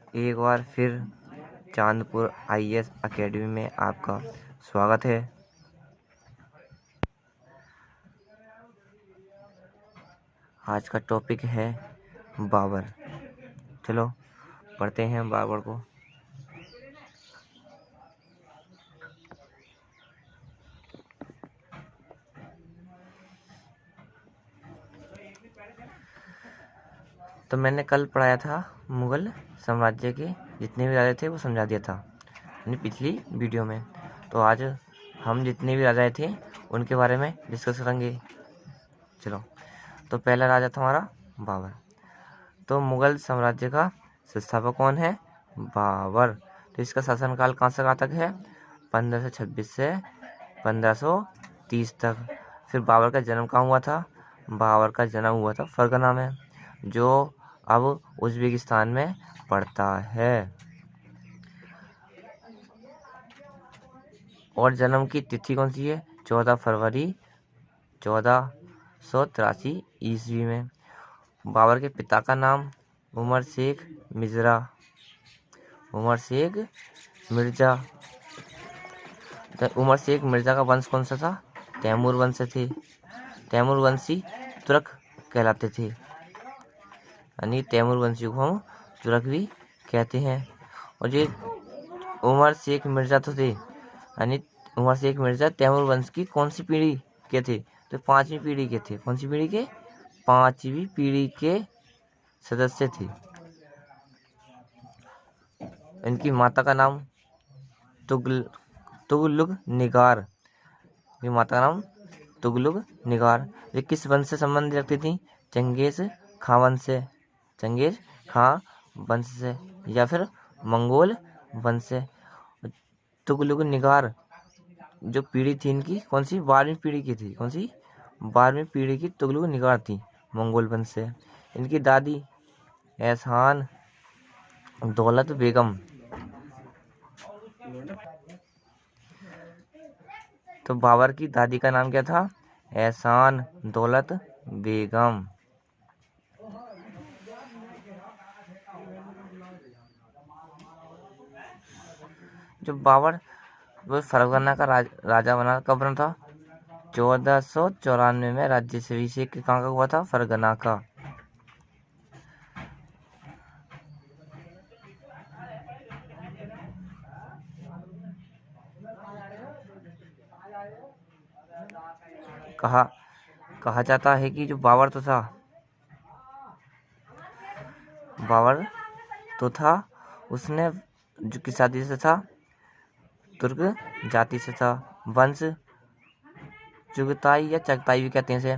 एक बार फिर Chandpur IAS academy में आपका स्वागत है। आज का टॉपिक है बाबर। चलो पढ़ते हैं बाबर को। तो मैंने कल पढ़ाया था मुगल साम्राज्य के जितने भी राजा थे वो समझा दिया था यानी पिछली वीडियो में। तो आज हम जितने भी राजा थे उनके बारे में डिस्कस करेंगे। चलो, तो पहला राजा था हमारा बाबर। तो मुगल साम्राज्य का संस्थापक कौन है? बाबर। तो इसका शासनकाल कहाँ से कहाँ तक है? 1526 से 1530 तक। फिर बाबर का जन्म कहाँ हुआ था? बाबर का जन्म हुआ था फरगना में, जो अब उज्बेकिस्तान में पड़ता है। और जन्म की तिथि कौन सी है? 14 फरवरी 1483 ईस्वी में। बाबर के पिता का नाम उमर शेख मिर्जा। उमर शेख मिर्जा का वंश कौन सा था? तैमूर वंश थे। तैमूर वंशी तुर्क कहलाते थे, यानी तैमूर वंशी को हम तुर्क भी कहते हैं। और ये उमर शेख मिर्जा तो थे, यानी उमर शेख मिर्जा तैमूर वंश की कौन सी पीढ़ी के थे? तो 5वीं पीढ़ी के थे। कौन सी पीढ़ी के? 5वीं पीढ़ी के सदस्य थे। इनकी माता का नाम तुगलक निगार। ये माता का नाम तुगलक निगार। ये किस वंश से संबंध रखती थी? चंगेज खां वंश से। चंगेज खां वंश से या फिर मंगोल वंश से। तुगलक निगार जो पीढ़ी थी इनकी कौन सी? 12वीं पीढ़ी की थी। कौन सी? 12वीं पीढ़ी की तुगलक निगार थी, मंगोल वंश से। इनकी दादी एहसान दौलत बेगम। तो बाबर की दादी का नाम क्या था? एहसान दौलत बेगम। जो बाबर वो फरगना का राजा बना, कब बना था? 1494 में राज्याभिषेक कहाँ का हुआ था? फरगना का। कहा जाता है कि जो बाबर तो था उसने जो किस जाति से था? तुर्क जाति से था। वंश चुगताई या चगताई भी कहते हैं इसे।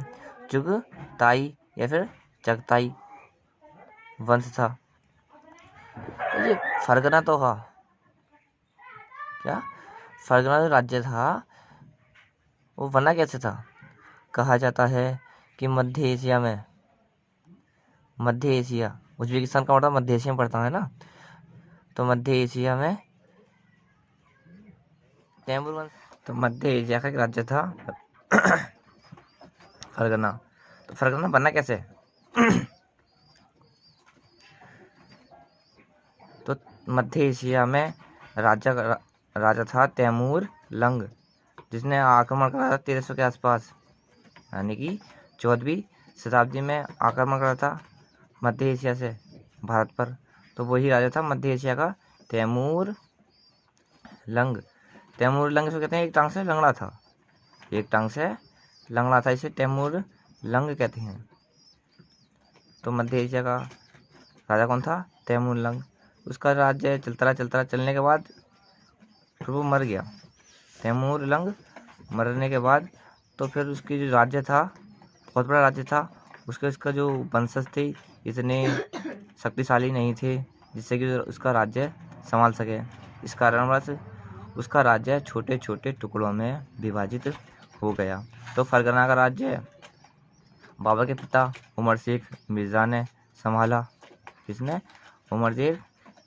चुगताई या फिर चगताई वंश था। तो ये फरगना तो था क्या? फरगना जो राज्य था वो बना कैसे था? कहा जाता है कि मध्य एशिया उज्बेकिस्तान का मतलब मध्य एशिया में पड़ता है ना, तो मध्य एशिया में तैमूर वंश। तो मध्य एशिया का एक राज्य था फरगना। तो फरगना बना कैसे? तो मध्य एशिया में राजा था तैमूर लंग, जिसने आक्रमण करा था 1300 के आसपास, यानी कि 14वीं शताब्दी में आक्रमण करा था मध्य एशिया से भारत पर। तो वही राजा था मध्य एशिया का तैमूर लंग। तैमूर लंग इसको कहते हैं, एक टांग से लंगड़ा था। एक टांग से लंगड़ा था, इसे तैमूर लंग कहते हैं। तो मध्य एशिया का राजा कौन था? तैमूर लंग। उसका राज्य चलता चलने के बाद फिर वो मर गया। तैमूर लंग मरने के बाद तो फिर उसकी जो राज्य था बहुत बड़ा राज्य था, उसका जो वंशज थे इतने शक्तिशाली नहीं थे जिससे कि उसका राज्य संभाल सके। इस कारणवश उसका राज्य छोटे छोटे टुकड़ों में विभाजित हो गया। तो फरगना का राज्य बाबर के पिता उमर शेख मिर्जा ने संभाला। किसने? उमर शेख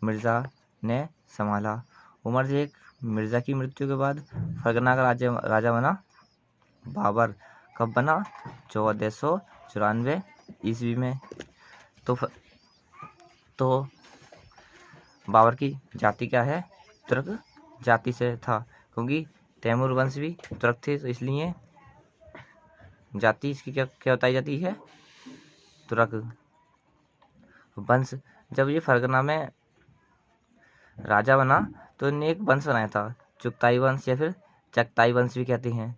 मिर्जा ने संभाला। उमर शेख मिर्जा की मृत्यु के बाद फरगना का राजा बना बाबर। कब बना? 1494 ईस्वी में। तो बाबर की जाति क्या है? तुर्क जाति से था, क्योंकि तैमूर वंश भी तुर्क थे, तो इसलिए जाति इसकी क्या क्या बताई जाती है? तुर्क वंश। जब ये फरगना में राजा बना तो इन्हें एक वंश बनाया था, चुगताई वंश या फिर चगताई वंश भी कहते हैं।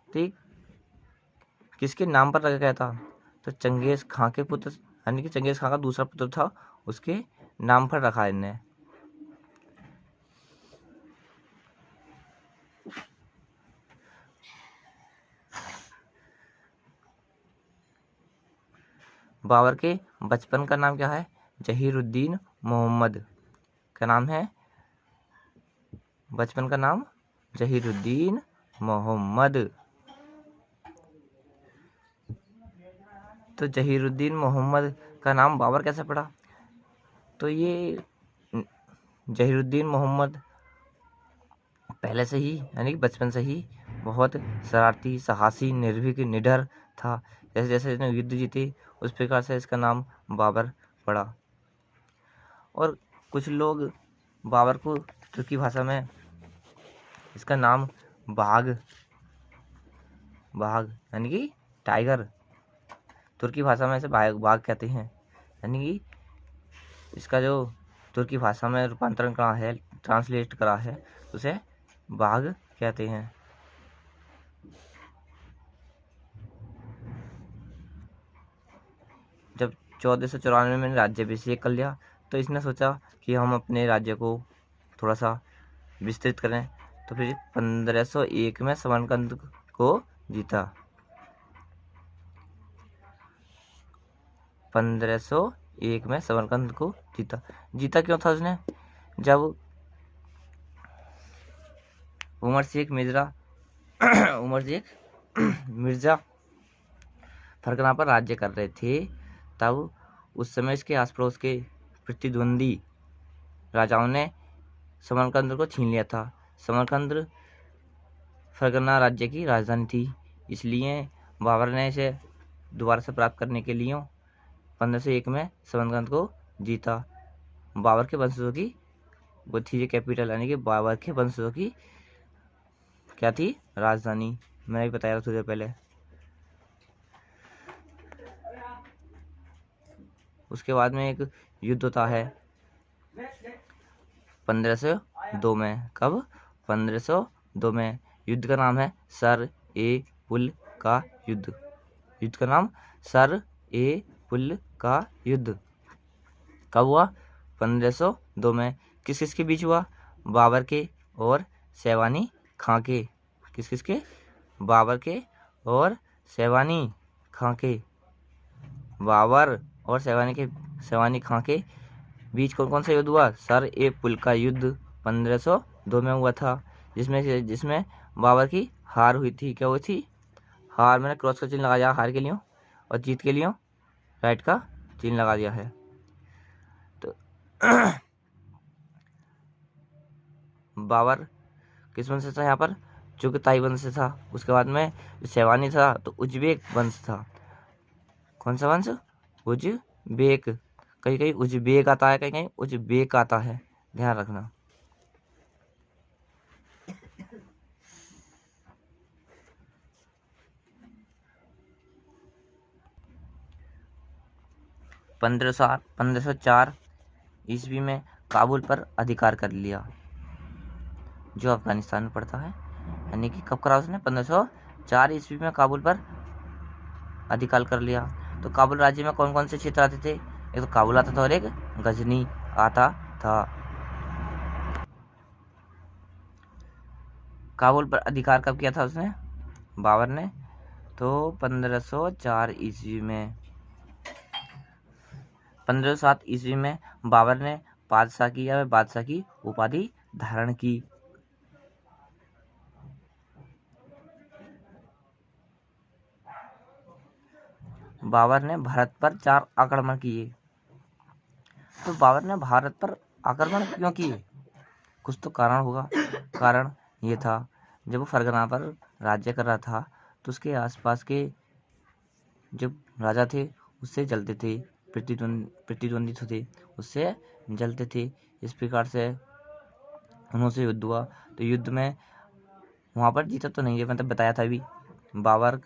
ठीक, किसके नाम पर रखा गया था? तो चंगेज खां के पुत्र, यानी कि चंगेज खां का दूसरा पुत्र था, उसके नाम पर रखा इन्हें। बाबर के बचपन का नाम क्या है? जहीरुद्दीन मोहम्मद। क्या नाम है बचपन का नाम? जहीरुद्दीन मोहम्मद। तो जहीरुद्दीन मोहम्मद का नाम बाबर कैसे पड़ा? तो ये जहीरुद्दीन मोहम्मद पहले से ही, यानी कि बचपन से ही बहुत शरारती, साहसी, निर्भीक, निडर था। जैसे जैसे इसने युद्ध जीते उस प्रकार से इसका नाम बाबर पड़ा। और कुछ लोग बाबर को तुर्की भाषा में इसका नाम बाघ यानी कि टाइगर, तुर्की भाषा में इसे बाघ कहते हैं। यानी कि इसका जो तुर्की भाषा में रूपांतरण करा है, ट्रांसलेट करा है, उसे बाघ कहते हैं। जब 1494 में राज्याभिषेक कर लिया तो इसने सोचा कि हम अपने राज्य को थोड़ा सा विस्तृत करें, तो फिर 1501 में समरकंद को जीता। 1501 में समरकंद को जीता क्यों था उसने? जब उमर शेख मिर्जा फरगना पर राज्य कर रहे थे, तब उस समय इसके आस पड़ोस के प्रतिद्वंदी राजाओं ने समरकंद को छीन लिया था। समरकंद फरगना राज्य की राजधानी थी, इसलिए बाबर ने इसे दोबारा से प्राप्त करने के लिए 1501 में समरकंद को जीता। बाबर के वंशजों की वो थी कैपिटल, यानी कि बाबर के वंशजों की क्या थी? राजधानी। मैंने भी बताया था थोड़ी देर पहले। उसके बाद में एक युद्ध होता है 1502 में। कब? 1502 में। युद्ध का नाम है सर ए पुल का युद्ध। युद्ध का नाम सर ए पुल का युद्ध। कब हुआ? 1502 में। किस किस के बीच हुआ? बाबर के और सैवानी खां के। किस किस के? बाबर के और सैवानी खां के। बाबर और सैवानी खां के बीच कौन कौन सा युद्ध हुआ? सर ए पुल का युद्ध 1502 में हुआ था, जिसमें बाबर की हार हुई थी। क्या हुई थी? हार। मैंने क्रॉस का चिन्ह लगा दिया हार के लिए, और जीत के लिए राइट का चिन्ह लगा दिया है। तो बाबर किस वंश से था? यहाँ पर चुगताई वंश से था। उसके बाद में सैवानी था तो उज्बेक वंश था। कौन सा वंश? उज्बेक। कहीं कहीं उज्बेक आता है, कहीं कहीं उज्बेक आता है, ध्यान रखना। पंद्रह सौ चार ईस्वी में काबुल पर अधिकार कर लिया, जो अफगानिस्तान में पड़ता है। यानी कि कब करा उसने? 1504 ईस्वी में काबुल पर अधिकार कर लिया। तो काबुल राज्य में कौन कौन से क्षेत्र आते थे? एक तो काबुल आता था और एक गजनी आता था। काबुल पर अधिकार कब किया था उसने? बाबर ने। तो 1504 ईस्वी में। 1507 ईस्वी में बाबर ने बादशाह की उपाधि धारण की। बाबर ने भारत पर 4 आक्रमण किए। तो बाबर ने भारत पर आक्रमण क्यों किए? कुछ तो कारण होगा। कारण ये था, जब वो फरगना पर राज्य कर रहा था तो उसके आसपास के जो राजा थे उससे जलते थे, प्रतिद्वंदी थे, उससे जलते थे। इस प्रकार से उनसे युद्ध हुआ। तो युद्ध में वहाँ पर जीता तो नहीं है, मतलब बताया था अभी, बाबर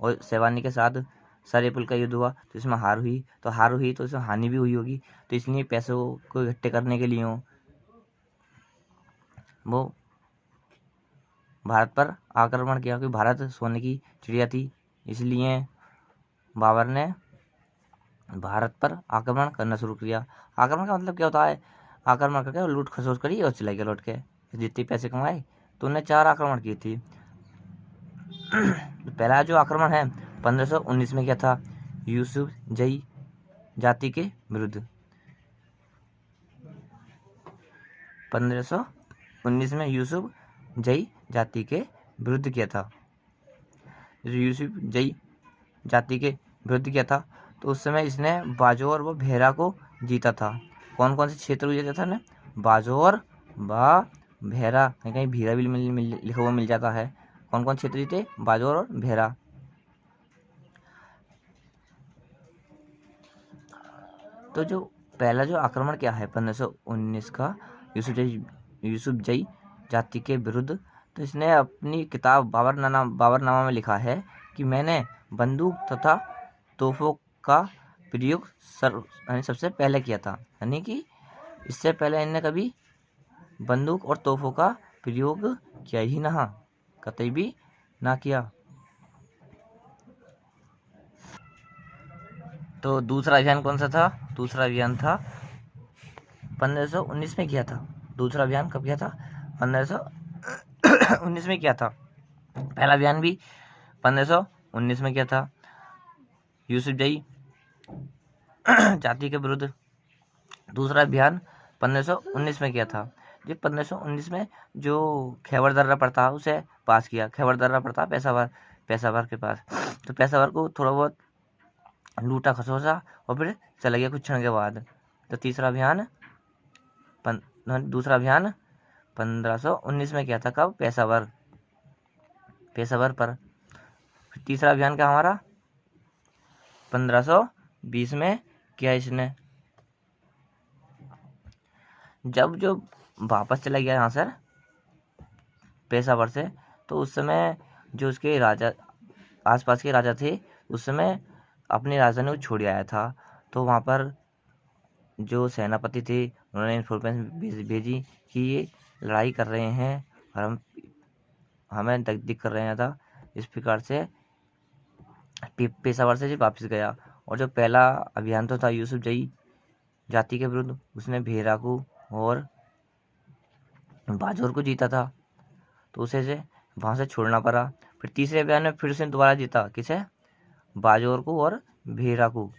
और शेरवानी के साथ सरेपुल का युद्ध हुआ, तो इसमें हार हुई, तो इसमें हानि भी हुई होगी। तो इसलिए पैसों को इकट्ठे करने के लिए वो भारत पर आक्रमण किया, क्योंकि भारत सोने की चिड़िया थी, इसलिए बाबर ने भारत पर आक्रमण करना शुरू किया। आक्रमण का मतलब क्या होता है? आक्रमण करके लूट खसोट करी और चला गया लौट के, जितने पैसे कमाए। तो उन्हें 4 आक्रमण की थी। पहला जो आक्रमण है 1519 में किया था यूसुफ जई जाति के विरुद्ध। 1519 में यूसुफ जई जाति के विरुद्ध किया था। यूसुफ जई जाति के विरुद्ध किया था, तो उस समय इसने बाजौर व भेरा को जीता था। कौन कौन से क्षेत्र को जीता था ने? बाजौर व भेरा, कहीं कहीं भीरा भी लिखा हुआ मिल जाता है। कौन कौन क्षेत्र जीते? बाजौर और भेरा। तो जो पहला जो आक्रमण क्या है 1519 का यूसुफ जई जाति के विरुद्ध, तो इसने अपनी किताब बाबरनामा में लिखा है कि मैंने बंदूक तथा तोपों का प्रयोग सबसे पहले किया था। यानी कि इससे पहले इन्हें कभी बंदूक और तोपों का प्रयोग किया ही ना, कतई भी ना किया। तो दूसरा अभियान कौन सा था? दूसरा अभियान था 1519 में किया था। दूसरा अभियान कब किया था? 1519 में किया था। पहला अभियान भी 1519 में किया था यूसुफ जई जाति के विरुद्ध। दूसरा अभियान 1519 में किया था। जो 1519 में जो खैबर दर्रा पड़ता है उसे पास किया। खैबर दर्रा पड़ता पेशावर के पास। तो पेशावर को थोड़ा बहुत लूटा खसोसा और फिर चला गया कुछ क्षण के बाद। तो दूसरा अभियान 1519 में किया था। कब? पेशावर पर। फिर तीसरा अभियान क्या हमारा 1520 में किया इसने। जब जो वापस चला गया यहाँ से पेशावर से, तो उस समय जो उसके राजा आसपास के राजा थे उस समय अपनी राजधानी को छोड़ आया था। तो वहाँ पर जो सेनापति थे उन्होंने इन्फॉर्मेशन भेजी कि ये लड़ाई कर रहे हैं और हमें दिक कर रहे हैं था। इस प्रकार से पेशावर से वापस गया। और जो पहला अभियान तो था यूसुफ जई जाति के विरुद्ध, उसने भेरा को और बाजौर को जीता था, तो उसे से वहाँ से छोड़ना पड़ा। फिर तीसरे अभियान में फिर से दोबारा जीता। किसे? बाजौर को और भेरा को।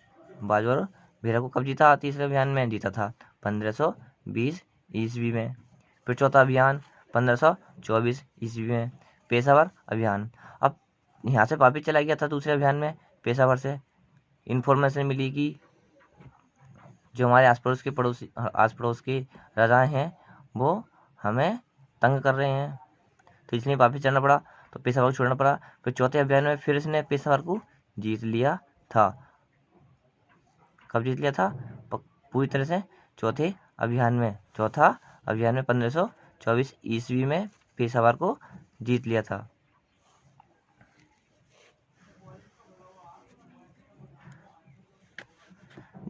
बाजौर भेरा को कब जीता? तीसरे अभियान में जीता था 1520 ईस्वी में। फिर चौथा अभियान 1524 ईस्वी में पेशावर अभियान। अब यहाँ से वापिस चला गया था दूसरे अभियान में पेशावर से। इन्फॉर्मेशन मिली कि जो हमारे आस पड़ोस के राजाएं हैं वो हमें तंग कर रहे हैं, तो इसलिए वापिस चलना पड़ा। तो पेशावर को छोड़ना पड़ा। फिर चौथे अभियान में फिर इसने पेशावर को जीत लिया था। कब जीत लिया था? पूरी तरह से चौथा अभियान में 1524 ईस्वी में पेशावर को जीत लिया था।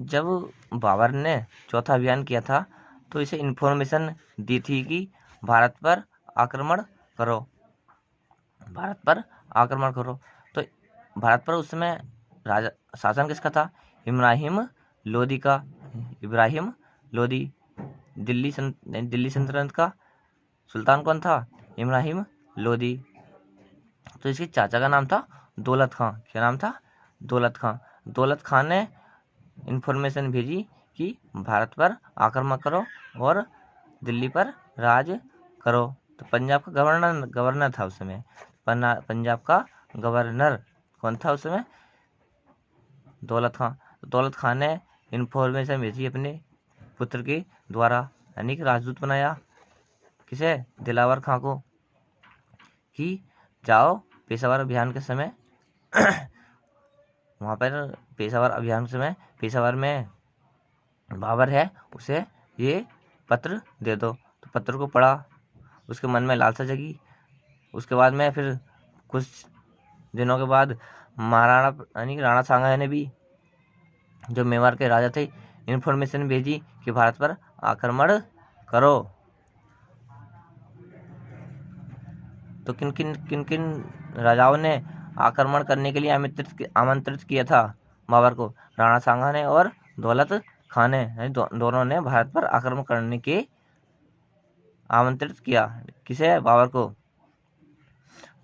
जब बाबर ने चौथा अभियान किया था तो इसे इन्फॉर्मेशन दी थी कि भारत पर आक्रमण करो। तो भारत पर उस समय राजा शासन किसका था? इब्राहिम लोदी। दिल्ली सल्तनत का सुल्तान कौन था? इब्राहिम लोदी। तो इसके चाचा का नाम था दौलत खां। क्या नाम था? दौलत खां। दौलत खां ने इन्फॉर्मेशन भेजी कि भारत पर आक्रमण करो और दिल्ली पर राज करो। तो पंजाब का गवर्नर था उस समय। पंजाब का गवर्नर कौन था उस समय? दौलत खां। दौलत खां ने इन्फॉर्मेशन भेजी अपने पुत्र के द्वारा, यानी कि राजदूत बनाया। किसे? दिलावर खां को, कि जाओ पेशावर अभियान के समय वहाँ पर पेशावर अभियान के समय पेशावर में बाबर है उसे ये पत्र दे दो। तो पत्र को पढ़ा, उसके मन में लालसा जगी। उसके बाद में फिर कुछ दिनों के बाद महाराणा यानी कि राणा सांगा ने भी, जो मेवाड़ के राजा थे, इन्फॉर्मेशन भेजी कि भारत पर आक्रमण करो। तो किन किन राजाओं ने आक्रमण करने के लिए आमंत्रित किया था बाबर को? राणा सांगा ने और दौलत खान ने, दोनों ने भारत पर आक्रमण करने के आमंत्रित किया। किसे? बाबर को।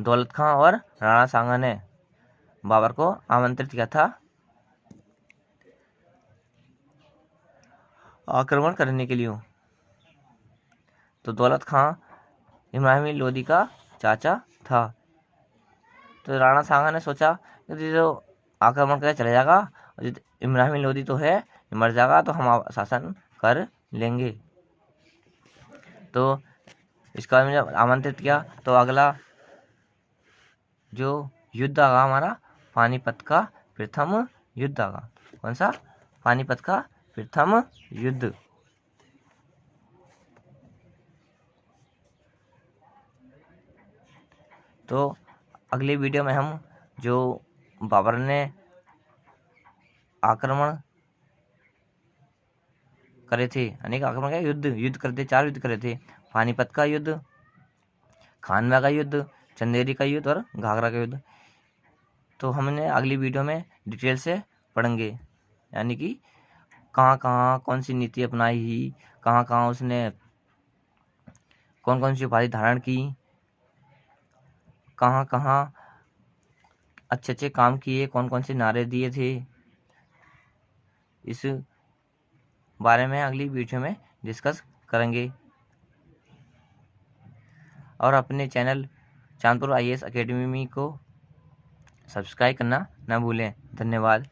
दौलत खान और राणा सांगा ने बाबर को आमंत्रित किया था आक्रमण करने के लिए। तो दौलत खान इब्राहिम लोदी का चाचा था। तो राणा सांगा ने सोचा कि जो आक्रमण करके चले जाएगा, इब्राहिम लोदी तो है, मर जाएगा तो हम शासन कर लेंगे। तो इसका में जब आमंत्रित किया तो अगला जो युद्ध आगा हमारा, पानीपत का प्रथम युद्ध आगा। कौन सा? पानीपत का प्रथम युद्ध। तो अगले वीडियो में हम जो बाबर ने आक्रमण करे थे, अनेक आक्रमण का युद्ध करे थे, 4 युद्ध करे थे। पानीपत का युद्ध, खानवा का युद्ध, चंदेरी का युद्ध और घाघरा का युद्ध। तो हमने अगली वीडियो में डिटेल से पढ़ेंगे, यानी कि कहाँ कहाँ कौन सी नीति अपनाई ही, कहाँ कहाँ उसने कौन कौन सी उपाधि धारण की, कहाँ कहाँ अच्छे अच्छे काम किए, कौन कौन से नारे दिए थे। इस बारे में अगली वीडियो में डिस्कस करेंगे। और अपने चैनल चांदपुर IAS अकेडमी को सब्सक्राइब करना ना भूलें। धन्यवाद।